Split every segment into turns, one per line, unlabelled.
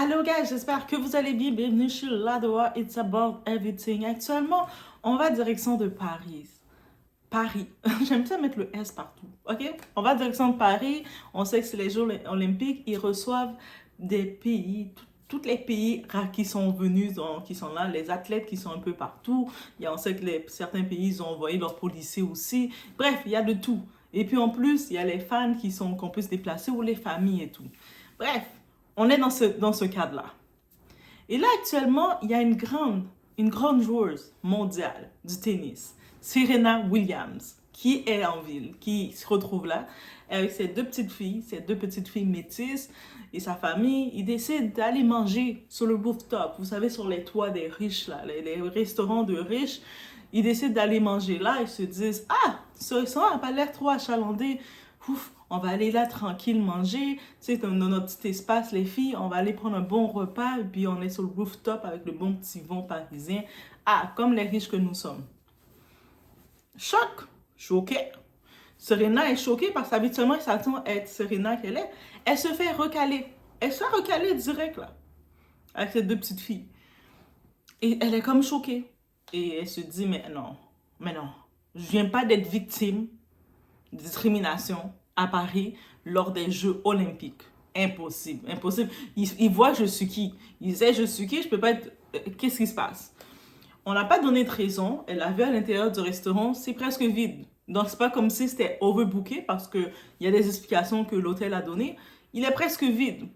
Allô guys, j'espère que vous allez bien. Bienvenue sur Ladoa It's About Everything. Actuellement, on va direction de Paris. Paris. J'aime bien mettre le S partout. Ok? On va direction de Paris. On sait que c'est les Jeux Olympiques. Ils reçoivent des pays, tous les pays qui sont venus, qui sont là, les athlètes qui sont un peu partout. On sait que certains pays, ils ont envoyé leurs policiers aussi. Bref, il y a de tout. Et puis en plus, il y a les fans qu'on peut se déplacer ou les familles et tout. Bref, on est dans ce cadre-là. Et là, actuellement, il y a une grande joueuse mondiale du tennis, Serena Williams, qui est en ville, qui se retrouve là, avec ses deux petites filles métisses et sa famille. Ils décident d'aller manger sur le rooftop, vous savez, sur les toits des riches, là, les restaurants de riches. Ils décident d'aller manger là, ils se disent, ah, ce restaurant n'a pas l'air trop achalandé. Ouf, on va aller là tranquille manger, tu sais, dans notre petit espace, les filles, on va aller prendre un bon repas, et puis on est sur le rooftop avec le bon petit vent parisien. Ah, comme les riches que nous sommes. Choc, choqué. Serena est choquée parce qu'habituellement, elle s'attend à être Serena qu'elle est. Elle se fait recaler. Elle se fait recaler direct, là, avec ses deux petites filles. Et elle est comme choquée. Et elle se dit, mais non, je viens pas d'être victime de discrimination à Paris lors des Jeux Olympiques. Impossible, impossible. Ils voient je suis qui. Ils disaient je suis qui, je peux pas être... Qu'est-ce qui se passe? On n'a pas donné de raison. Elle a vu à l'intérieur du restaurant, c'est presque vide. Donc c'est pas comme si c'était overbooké parce qu'il y a des explications que l'hôtel a données. Il est presque vide.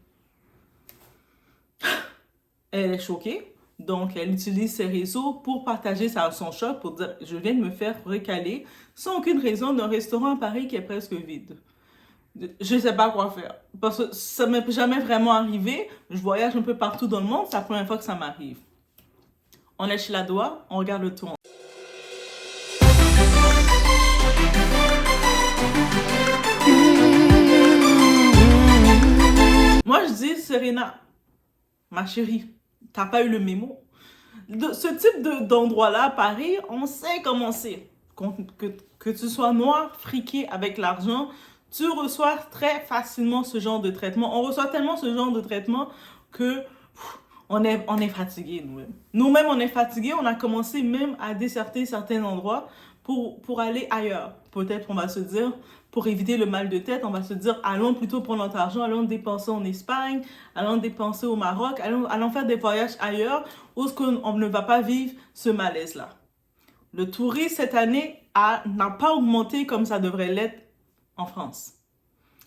Elle est choquée. Donc, elle utilise ses réseaux pour partager son choc, pour dire, je viens de me faire recaler sans aucune raison d'un restaurant à Paris qui est presque vide. Je ne sais pas quoi faire. Parce que ça ne m'est jamais vraiment arrivé. Je voyage un peu partout dans le monde. C'est la première fois que ça m'arrive. On est chez Ladoa, on regarde le tour. Moi, je dis, Serena, ma chérie, t'as pas eu le mémo. Ce type d'endroit-là, à Paris, on sait comment c'est. Que tu sois noir, friqué avec l'argent, tu reçois très facilement ce genre de traitement. On reçoit tellement ce genre de traitement que on est fatigué nous-mêmes. Nous-mêmes, on est fatigué. On a commencé même à déserter certains endroits pour aller ailleurs. Peut-être on va se dire, pour éviter le mal de tête, on va se dire, allons plutôt prendre notre argent, allons dépenser en Espagne, allons dépenser au Maroc, allons faire des voyages ailleurs où on ne va pas vivre ce malaise-là. Le tourisme cette année n'a pas augmenté comme ça devrait l'être en France.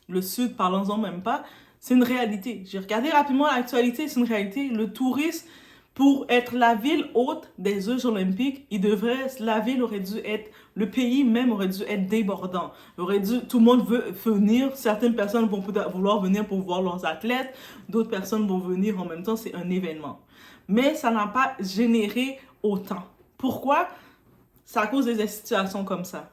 Le Sud, parlons-en même pas, c'est une réalité. J'ai regardé rapidement l'actualité, c'est une réalité. Le tourisme, pour être la ville hôte des Jeux Olympiques, la ville aurait dû être, le pays même aurait dû être débordant. Tout le monde veut venir, certaines personnes vont vouloir venir pour voir leurs athlètes, d'autres personnes vont venir en même temps, c'est un événement. Mais ça n'a pas généré autant. Pourquoi? C'est à cause des situations comme ça.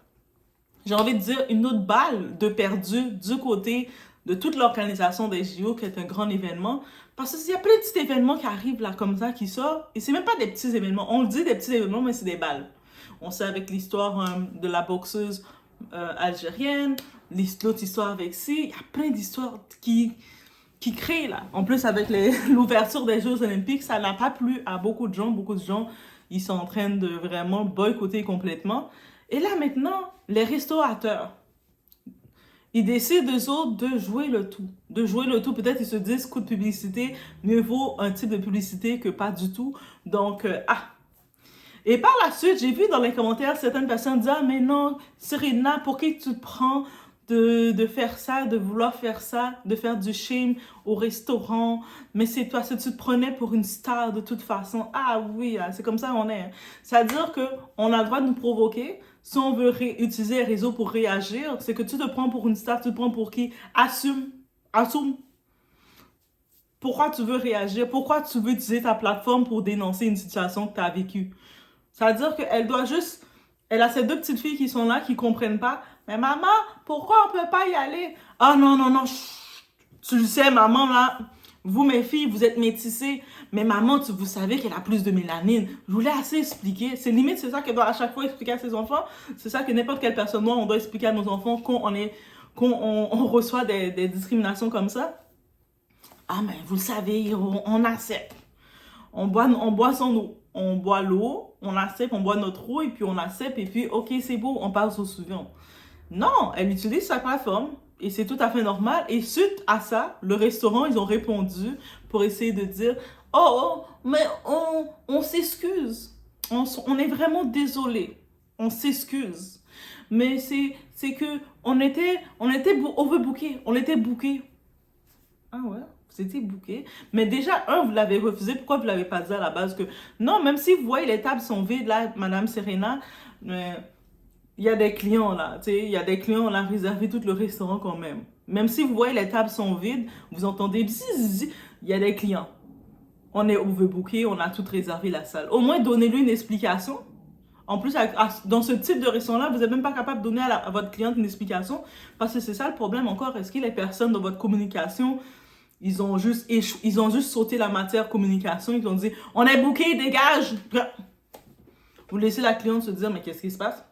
J'ai envie de dire une autre balle de perdu du côté de toute l'organisation des JO, qui est un grand événement. Parce qu'il y a plein de petits événements qui arrivent là comme ça, qui sortent. Et c'est même pas des petits événements. On le dit des petits événements, mais c'est des balles. On sait avec l'histoire de la boxeuse algérienne, l'autre histoire avec il y a plein d'histoires qui créent là. En plus, avec l'ouverture des Jeux Olympiques, ça n'a pas plu à beaucoup de gens. Beaucoup de gens, ils sont en train de vraiment boycotter complètement. Et là, maintenant, les restaurateurs, ils décident, eux autres, de jouer le tout. De jouer le tout. Peut-être ils se disent, coup de publicité, mieux vaut un type de publicité que pas du tout. Donc, Et par la suite, j'ai vu dans les commentaires certaines personnes dire, ah, mais non, Serena, pour qui tu te prends de faire ça, de vouloir faire ça, de faire du shame au restaurant, mais c'est toi, si tu te prenais pour une star de toute façon. Ah oui, c'est comme ça qu'on est. C'est-à-dire qu'on a le droit de nous provoquer. Si on veut utiliser les réseaux pour réagir, c'est que tu te prends pour une star, tu te prends pour qui? Assume. Pourquoi tu veux réagir? Pourquoi tu veux utiliser ta plateforme pour dénoncer une situation que tu as vécue? C'est-à-dire qu'elle doit juste... Elle a ces deux petites filles qui sont là, qui comprennent pas. Mais maman, pourquoi on peut pas y aller? Ah non, tu le sais, maman, là, vous, mes filles, vous êtes métissées. Mais maman, vous savez qu'elle a plus de mélanine. Je voulais assez expliquer. C'est limite, c'est ça qu'elle doit à chaque fois expliquer à ses enfants. C'est ça que n'importe quelle personne noire, on doit expliquer à nos enfants qu'on reçoit des discriminations comme ça. Ah, mais vous le savez, on accepte. On boit son eau. On boit l'eau, on accepte, on boit notre eau, et puis on accepte, et puis, ok, c'est beau, on passe au suivant. Non, elle utilise sa plateforme, et c'est tout à fait normal. Et suite à ça, le restaurant, ils ont répondu pour essayer de dire, oh, mais on s'excuse. On est vraiment désolé. On s'excuse. Mais c'est que overbooké. On était booké. Ah ouais, vous étiez booké. Mais déjà, vous l'avez refusé. Pourquoi vous l'avez pas dit à la base que... Non, même si vous voyez les tables sont vides, là, Madame Serena, il y a des clients, là. Tu sais, il y a des clients, on a réservé tout le restaurant quand même. Même si vous voyez les tables sont vides, vous entendez... Il y a des clients. On est overbooké, on a tout réservé la salle. Au moins, donnez-lui une explication. En plus, dans ce type de restaurant-là, vous n'êtes même pas capable de donner à votre cliente une explication. Parce que c'est ça le problème encore. Est-ce que les personnes dans votre communication, ils ont juste sauté la matière communication. Ils ont dit, on est booké, dégage. Vous laissez la cliente se dire, mais qu'est-ce qui se passe?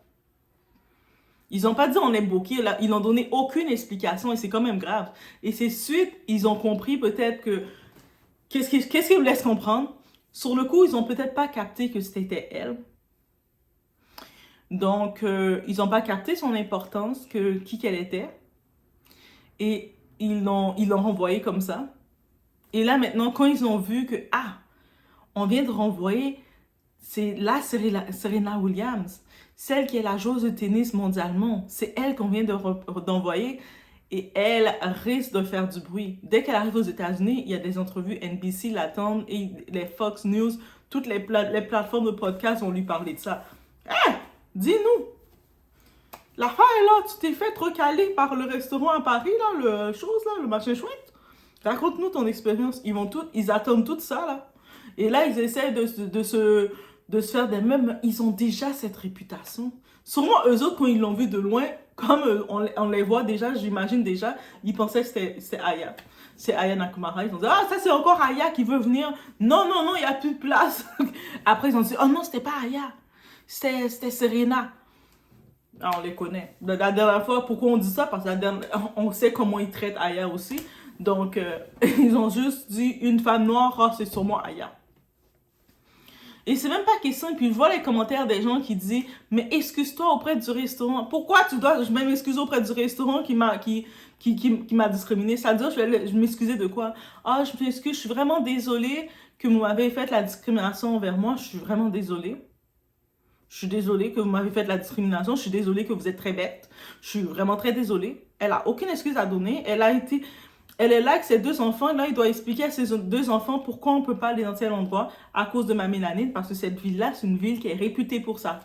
Ils n'ont pas dit on est booké. Ils n'ont donné aucune explication et c'est quand même grave. Et c'est suite, ils ont compris peut-être que... Qu'est-ce qu'ils vous laissent comprendre? Sur le coup, ils n'ont peut-être pas capté que c'était elle. Donc, ils n'ont pas capté son importance, qui qu'elle était. Et ils l'ont renvoyé comme ça. Et là, maintenant, quand ils ont vu que, on vient de renvoyer, c'est là Serena Williams, celle qui est la joueuse de tennis mondialement. C'est elle qu'on vient d'envoyer et elle risque de faire du bruit. Dès qu'elle arrive aux États-Unis, il y a des entrevues NBC l'attendent et les Fox News, toutes les plateformes de podcast vont lui parler de ça. Dis-nous, la fin est là, tu t'es fait recaler par le restaurant à Paris, là, le machin chouette. Raconte-nous ton expérience. Ils attendent tout ça, là. Et là, ils essaient de se faire des mêmes. Ils ont déjà cette réputation. Sûrement, eux autres, quand ils l'ont vu de loin, comme on les voit déjà, j'imagine déjà, ils pensaient que c'était Aya. C'est Aya Nakamura. Ils ont dit, ça, c'est encore Aya qui veut venir. Non, il n'y a plus de place. Après, ils ont dit, oh non, c'était pas Aya. C'était Serena. On les connaît. La dernière fois, pourquoi on dit ça? Parce on sait comment ils traitent Aya aussi. Donc, ils ont juste dit une femme noire, c'est sûrement Aya. Et c'est même pas question. Puis je vois les commentaires des gens qui disent, mais excuse-toi auprès du restaurant. Pourquoi tu dois même m'excuser auprès du restaurant qui m'a discriminé? Ça veut dire, je m'excusais de quoi? Je m'excuse, je suis vraiment désolée que vous m'avez fait la discrimination envers moi. Je suis vraiment désolée. Je suis désolée que vous m'avez fait la discrimination. Je suis désolée que vous êtes très bête. Je suis vraiment très désolée. Elle a aucune excuse à donner. Elle est là avec ses 2 enfants. Là, il doit expliquer à ses 2 enfants pourquoi on ne peut pas aller dans tel endroit à cause de ma mélanine. Parce que cette ville-là, c'est une ville qui est réputée pour ça.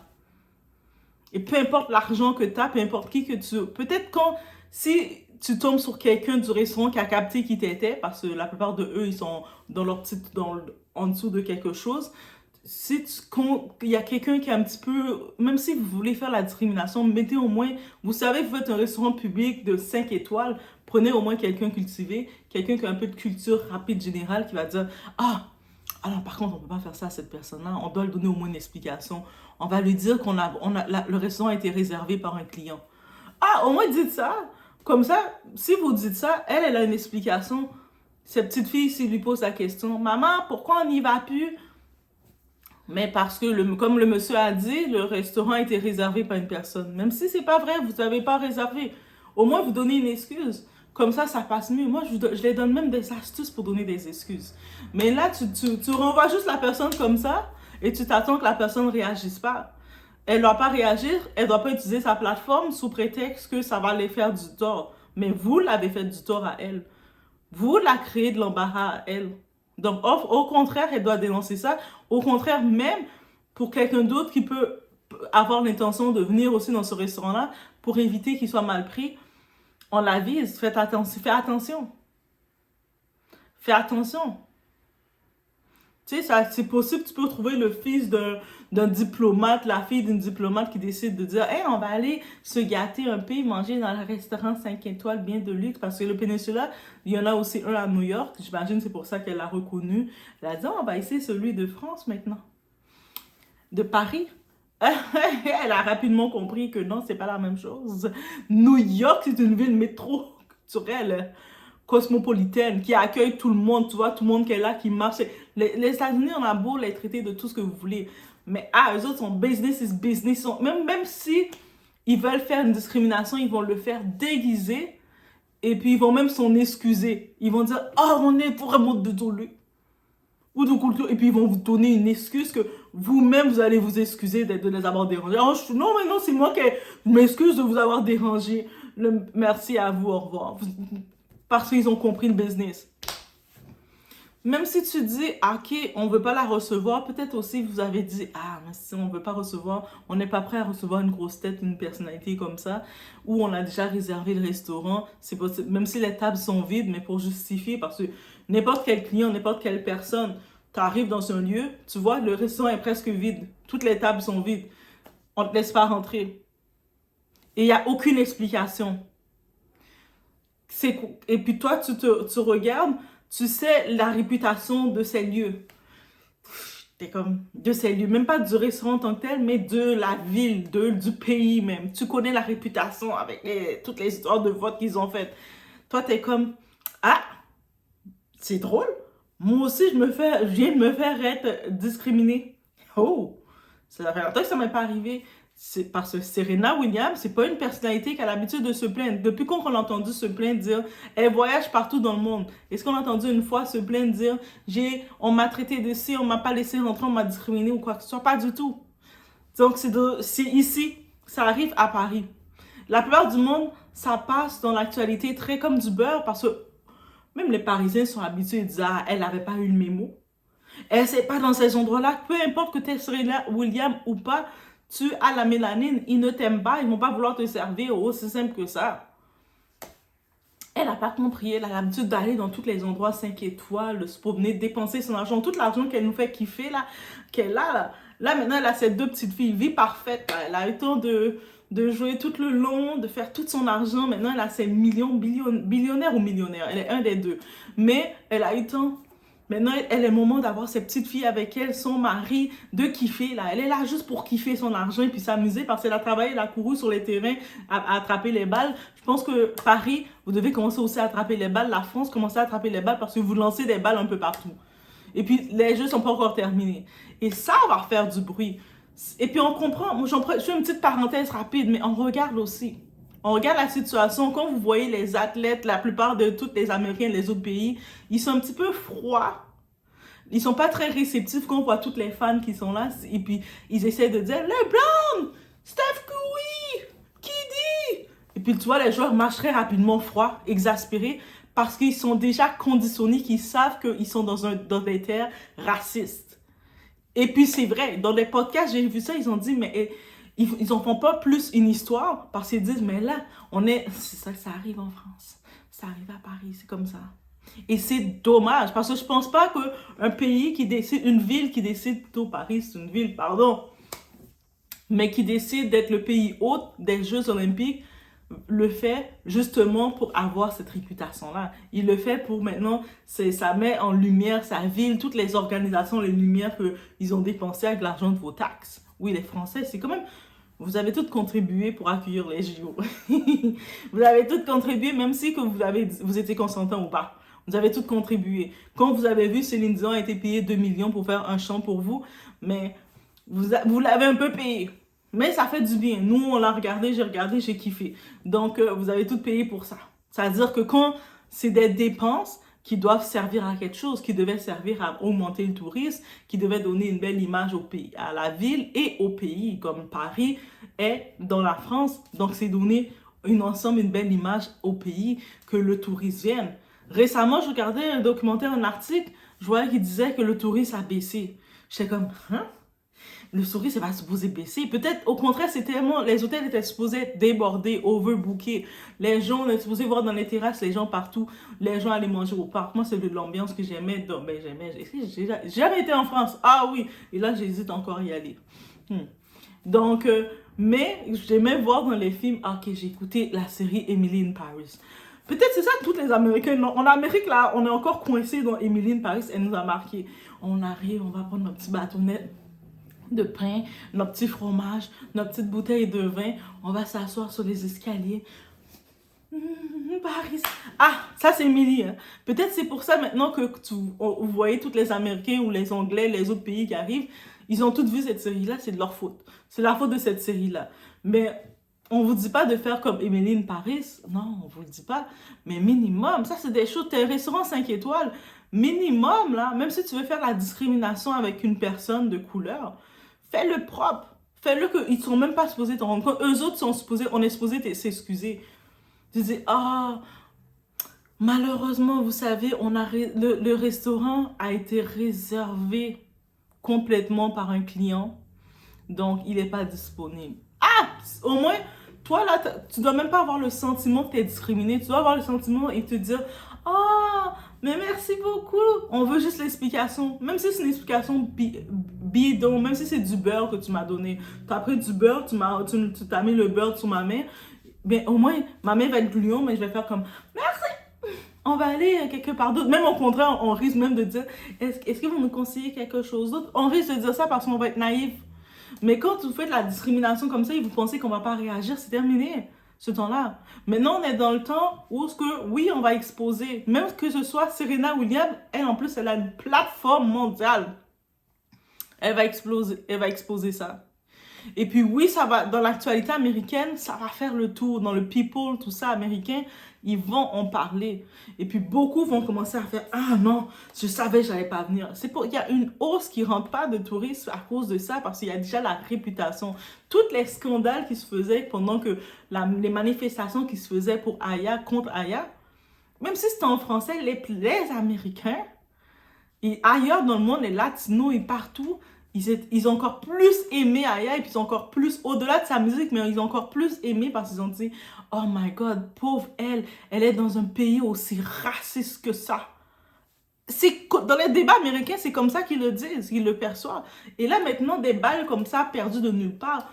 Et peu importe l'argent que tu as, peu importe qui que tu... Peut-être si tu tombes sur quelqu'un du restaurant qui a capté qui t'étais, parce que la plupart de eux, ils sont en dessous de quelque chose. Si il y a quelqu'un qui est un petit peu... Même si vous voulez faire la discrimination, mettez au moins... Vous savez que vous êtes un restaurant public de 5 étoiles, prenez au moins quelqu'un cultivé, quelqu'un qui a un peu de culture rapide générale qui va dire « alors par contre, on ne peut pas faire ça à cette personne-là, on doit lui donner au moins une explication. On va lui dire que le restaurant a été réservé par un client. » Au moins dites ça. Comme ça, si vous dites ça, elle a une explication. Cette petite fille, s'il lui pose la question « Maman, pourquoi on n'y va plus? » Mais parce que, comme le monsieur a dit, le restaurant a été réservé par une personne. Même si c'est pas vrai, vous n'avez pas réservé. Au moins, vous donnez une excuse. Comme ça passe mieux. Moi, je les donne même des astuces pour donner des excuses. Mais là, tu renvoies juste la personne comme ça et tu t'attends que la personne ne réagisse pas. Elle ne doit pas réagir, elle ne doit pas utiliser sa plateforme sous prétexte que ça va les faire du tort. Mais vous l'avez fait du tort à elle. Vous l'avez créé de l'embarras à elle. Donc, au contraire, elle doit dénoncer ça. Au contraire, même pour quelqu'un d'autre qui peut avoir l'intention de venir aussi dans ce restaurant-là pour éviter qu'il soit mal pris, on l'avise. Fais attention. Fais attention. Tu sais, c'est possible, tu peux trouver le fils d'un diplomate, la fille d'une diplomate qui décide de dire « Hey, on va aller se gâter un peu, manger dans un restaurant 5 étoiles bien de luxe. » Parce que le Peninsula, il y en a aussi un à New York. J'imagine c'est pour ça qu'elle l'a reconnu. Elle a dit « On va essayer celui de France maintenant. » De Paris. Elle a rapidement compris que non, c'est pas la même chose. New York, c'est une ville métro culturelle. cosmopolitaine, qui accueille tout le monde, tu vois, tout le monde qui est là, qui marche. Les États-Unis, on a beau les traiter de tout ce que vous voulez, mais eux autres, son business is business. Même si ils veulent faire une discrimination, ils vont le faire déguisé, et puis ils vont même s'en excuser. Ils vont dire, oh, on est vraiment désolé. Ou de culture, et puis ils vont vous donner une excuse que vous-même, vous allez vous excuser de les avoir dérangés. Oh, non, mais non, c'est moi qui m'excuse de vous avoir dérangé. Merci à vous, au revoir. Parce qu'ils ont compris le business. Même si tu dis, ok, on ne veut pas la recevoir, peut-être aussi vous avez dit, ah, mais si on ne veut pas recevoir, on n'est pas prêt à recevoir une grosse tête, une personnalité comme ça, ou on a déjà réservé le restaurant, c'est possible, même si les tables sont vides, mais pour justifier, parce que n'importe quel client, n'importe quelle personne, tu arrives dans un lieu, tu vois, le restaurant est presque vide, toutes les tables sont vides, on ne te laisse pas rentrer. Et il n'y a aucune explication. Et puis toi, tu regardes, tu sais la réputation de ces lieux. T'es comme, de ces lieux, même pas du restaurant en tant que tel, mais de la ville, du pays même. Tu connais la réputation avec toutes les histoires de vote qu'ils ont faites. Toi, t'es comme, ah, c'est drôle. Moi aussi, je viens de me faire être discriminée. Oh, ça fait longtemps que ça m'est pas arrivé. C'est parce que Serena Williams, c'est pas une personnalité qui a l'habitude de se plaindre. Depuis quand on l'a entendu se plaindre, dire, elle voyage partout dans le monde. Est-ce qu'on a entendu une fois se plaindre, dire, on m'a traité de ci, on m'a pas laissé rentrer, on m'a discriminé ou quoi que ce soit? Pas du tout. Donc, c'est ici, ça arrive à Paris. La plupart du monde, ça passe dans l'actualité très comme du beurre parce que même les Parisiens sont habitués à dire, ah, elle n'avait pas eu le mémo. Elle c'est pas dans ces endroits-là, peu importe que tu es Serena Williams ou pas, tu as la mélanine, ils ne t'aiment pas, ils vont pas vouloir te servir, c'est simple que ça. Elle n'a pas compris, elle a l'habitude d'aller dans tous les endroits 5 étoiles, se promener, dépenser son argent, tout l'argent qu'elle nous fait kiffer, là, qu'elle a, là. Là, maintenant, elle a ses 2 petites filles, vie parfaite, là. Elle a eu le temps de jouer tout le long, de faire tout son argent. Maintenant, elle a ses billionnaire ou millionnaire, elle est un des deux. Mais elle a eu le temps. Maintenant, elle est le moment d'avoir ses petites filles avec elle, son mari, de kiffer, là. Elle est là juste pour kiffer son argent et puis s'amuser parce qu'elle a travaillé, elle a couru sur les terrains à attraper les balles. Je pense que Paris, vous devez commencer aussi à attraper les balles. La France, commencez à attraper les balles parce que vous lancez des balles un peu partout. Et puis, les jeux sont pas encore terminés. Et ça va faire du bruit. Et puis, on comprend. Moi, je fais une petite parenthèse rapide, mais on regarde aussi. On regarde la situation, quand vous voyez les athlètes, la plupart de tous les Américains, les autres pays, ils sont un petit peu froids. Ils sont pas très réceptifs quand on voit toutes les fans qui sont là. Et puis, ils essaient de dire, LeBron, Steph Curry, KD. Et puis, tu vois, les joueurs marchent très rapidement froids, exaspérés, parce qu'ils sont déjà conditionnés, qu'ils savent qu'ils sont dans des terres racistes. Et puis, c'est vrai, dans les podcasts, j'ai vu ça, ils ont dit, mais... Ils en font pas plus une histoire parce qu'ils disent, mais là, c'est ça que ça arrive en France. Ça arrive à Paris, c'est comme ça. Et c'est dommage parce que je pense pas qu'un pays qui décide, une ville qui décide, plutôt Paris, c'est une ville, pardon, mais qui décide d'être le pays hôte des Jeux Olympiques, le fait justement pour avoir cette réputation-là. Il le fait pour maintenant, ça met en lumière sa ville, toutes les organisations, les lumières qu'ils ont dépensées avec l'argent de vos taxes. Oui, les Français, c'est quand même... Vous avez toutes contribué pour accueillir les JO. Vous avez toutes contribué, même si que vous étiez consentant ou pas. Vous avez toutes contribué. Quand vous avez vu Céline Dion a été payée 2 millions pour faire un chant pour vous, mais vous l'avez un peu payé. Mais ça fait du bien. Nous, on l'a regardé, j'ai kiffé. Donc, vous avez tout payé pour ça. C'est-à-dire que quand c'est des dépenses qui doivent servir à quelque chose, qui devaient servir à augmenter le tourisme, qui devaient donner une belle image au pays, à la ville et au pays, comme Paris est dans la France. Donc, c'est donner une belle image au pays, que le touriste vienne. Récemment, je regardais un documentaire, un article, je voyais qu'il disait que le tourisme a baissé. J'étais comme, hein? Le tourisme, c'est pas supposé baisser. Peut-être, au contraire, c'est tellement... Les hôtels étaient supposés être débordés, overbookés. Les gens, on était supposé voir dans les terrasses, les gens partout. Les gens allaient manger au parc. Moi, c'est de l'ambiance que j'aimais. J'ai jamais été en France. Ah oui. Et là, j'hésite encore à y aller. Donc, mais j'aimais voir dans les films... Ok, j'ai écouté la série Emily in Paris. Peut-être c'est ça que tous les Américains... Non, en Amérique, là, on est encore coincés dans Emily in Paris. Elle nous a marqué. On arrive, on va prendre notre petit bâtonnet de pain, notre petit fromage, notre petite bouteille de vin. On va s'asseoir sur les escaliers. Paris. Ah, ça c'est Emily. Hein. Peut-être c'est pour ça maintenant que vous voyez tous les Américains ou les Anglais, les autres pays qui arrivent, ils ont tous vu cette série-là, c'est de leur faute. C'est la faute de cette série-là. Mais on vous dit pas de faire comme Emily in Paris. Non, on vous le dit pas. Mais minimum, ça c'est des choses, t'es un restaurant 5 étoiles. Minimum, là, même si tu veux faire la discrimination avec une personne de couleur, fais-le propre. Fais-le qu'ils ne sont même pas supposés te rendre compte. Eux autres sont supposés, on est supposé s'excuser. Tu dis, ah, malheureusement, vous savez, le restaurant a été réservé complètement par un client, donc il n'est pas disponible. Ah, au moins, toi là, tu dois même pas avoir le sentiment que tu es discriminé. Tu dois avoir le sentiment et te dire, ah, mais merci beaucoup. On veut juste l'explication. Même si c'est une explication bidon, même si c'est du beurre que tu m'as donné. Tu as pris du beurre, tu t'as mis le beurre sur ma main. Ben, au moins, ma main va être gluante, mais je vais faire comme merci. On va aller quelque part d'autre. Même au contraire, on risque même de dire est-ce que vous nous conseillez quelque chose d'autre? On risque de dire ça parce qu'on va être naïf. Mais quand vous faites la discrimination comme ça et vous pensez qu'on va pas réagir, c'est terminé ce temps-là. Maintenant, on est dans le temps où oui, on va exposer. Même que ce soit Serena Williams, elle en plus, elle a une plateforme mondiale. Elle va exposer ça. Et puis oui, ça va, dans l'actualité américaine, ça va faire le tour. Dans le People, tout ça, américain, ils vont en parler. Et puis beaucoup vont commencer à faire « Ah non, je savais que j'allais pas venir. » Il y a une hausse qui ne rentre pas de touristes à cause de ça, parce qu'il y a déjà la réputation. Tous les scandales qui se faisaient pendant que les manifestations qui se faisaient pour Aya, contre Aya, même si c'était en français, les Américains, et ailleurs dans le monde, les Latinos et partout, ils ont encore plus aimé Aya et puis ils ont encore plus, au-delà de sa musique, mais ils ont encore plus aimé parce qu'ils ont dit « Oh my God, pauvre elle est dans un pays aussi raciste que ça. » Dans les débats américains, c'est comme ça qu'ils le disent, qu'ils le perçoivent. Et là, maintenant, des balles comme ça, perdues de nulle part,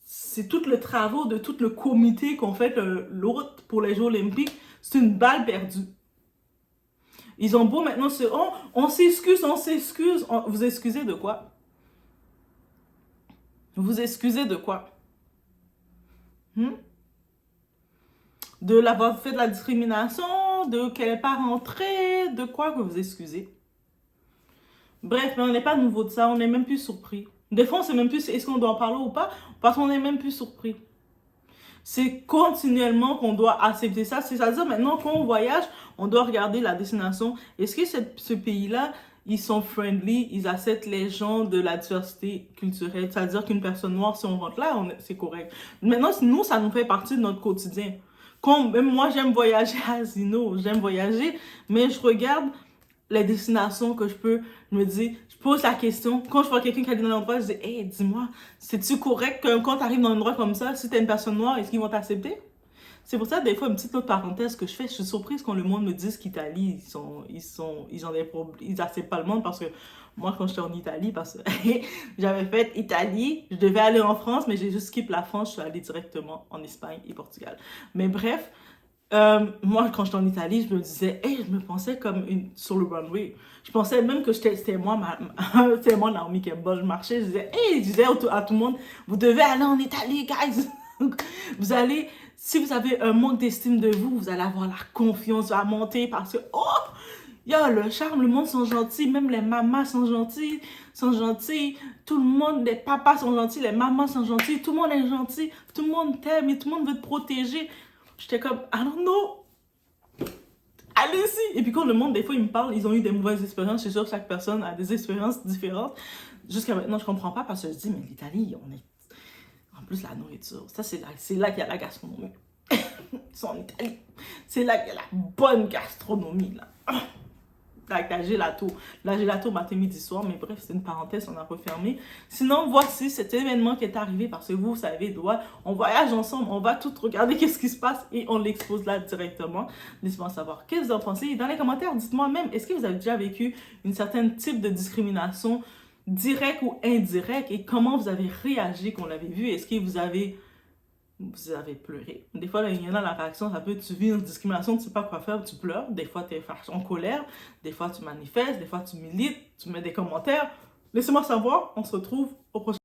c'est tout le travail de tout le comité qu'on fait l'autre pour les Jeux olympiques, c'est une balle perdue. Ils ont beau maintenant se... Oh, on s'excuse. Vous excusez de quoi? Vous excusez de quoi? De l'avoir fait de la discrimination, de qu'elle n'est pas rentrée, de quoi que vous excusez? Bref, mais on n'est pas nouveau de ça, on n'est même plus surpris. Des fois, on ne sait même plus est-ce qu'on doit en parler ou pas, parce qu'on n'est même plus surpris. C'est continuellement qu'on doit accepter ça. C'est-à-dire maintenant, quand on voyage, on doit regarder la destination. Est-ce que ce pays-là, ils sont friendly, ils acceptent les gens de la diversité culturelle. C'est-à-dire qu'une personne noire, si on rentre là, c'est correct. Maintenant, nous, ça nous fait partie de notre quotidien. Même moi, j'aime voyager à Zino, j'aime voyager, mais je regarde les destinations que je peux, je me dis, je pose la question. Quand je vois quelqu'un qui est dans un endroit, je dis, hey, dis-moi, c'est-tu correct que quand tu arrives dans un endroit comme ça, si tu es une personne noire, est-ce qu'ils vont t'accepter? C'est pour ça, des fois, une petite autre parenthèse que je fais, je suis surprise quand le monde me dise qu'Italie, ils acceptent pas le monde parce que moi, quand j'étais en Italie, parce que j'avais fait Italie, je devais aller en France, mais j'ai juste skip la France, je suis allée directement en Espagne et Portugal. Mais bref, moi, quand j'étais en Italie, je me disais, hey, je me pensais comme sur le runway. Je pensais même que c'était moi, c'était moi, Naomi Campbell. Je marchais, je disais, hey, je disais à tout le monde, vous devez aller en Italie, guys. Vous allez, si vous avez un manque d'estime de vous, vous allez avoir la confiance à monter parce que, oh, le charme, le monde sont gentils, même les mamas sont gentils, tout le monde, les papas sont gentils, les mamans sont gentils, tout le monde est gentil, tout le monde t'aime et tout le monde veut te protéger. J'étais comme, I don't know. Allez-y. Et puis quand le monde, des fois, ils me parlent, ils ont eu des mauvaises expériences. Je suis sûre que chaque personne a des expériences différentes. Jusqu'à maintenant, je comprends pas parce que je dis, mais l'Italie, on est... En plus, la nourriture, ça, c'est là qu'il y a la gastronomie. Ils sont en Italie. C'est là qu'il y a la bonne gastronomie, là. La gelato. La gelato matin, midi, soir. Mais bref, c'est une parenthèse, on a refermé. Sinon, voici cet événement qui est arrivé parce que vous savez, on voyage ensemble, on va tout regarder qu'est-ce qui se passe et on l'expose là directement. Laissez-moi savoir qu'est-ce que vous en pensez. Et dans les commentaires, dites-moi même, est-ce que vous avez déjà vécu une certaine type de discrimination directe ou indirecte et comment vous avez réagi quand vous l'avez vu? Est-ce que vous avez pleuré. Des fois, là, il y en a la réaction, ça peut, tu vis une discrimination, tu sais pas quoi faire, tu pleures. Des fois, tu es en colère. Des fois, tu manifestes. Des fois, tu milites. Tu mets des commentaires. Laissez-moi savoir. On se retrouve au prochain.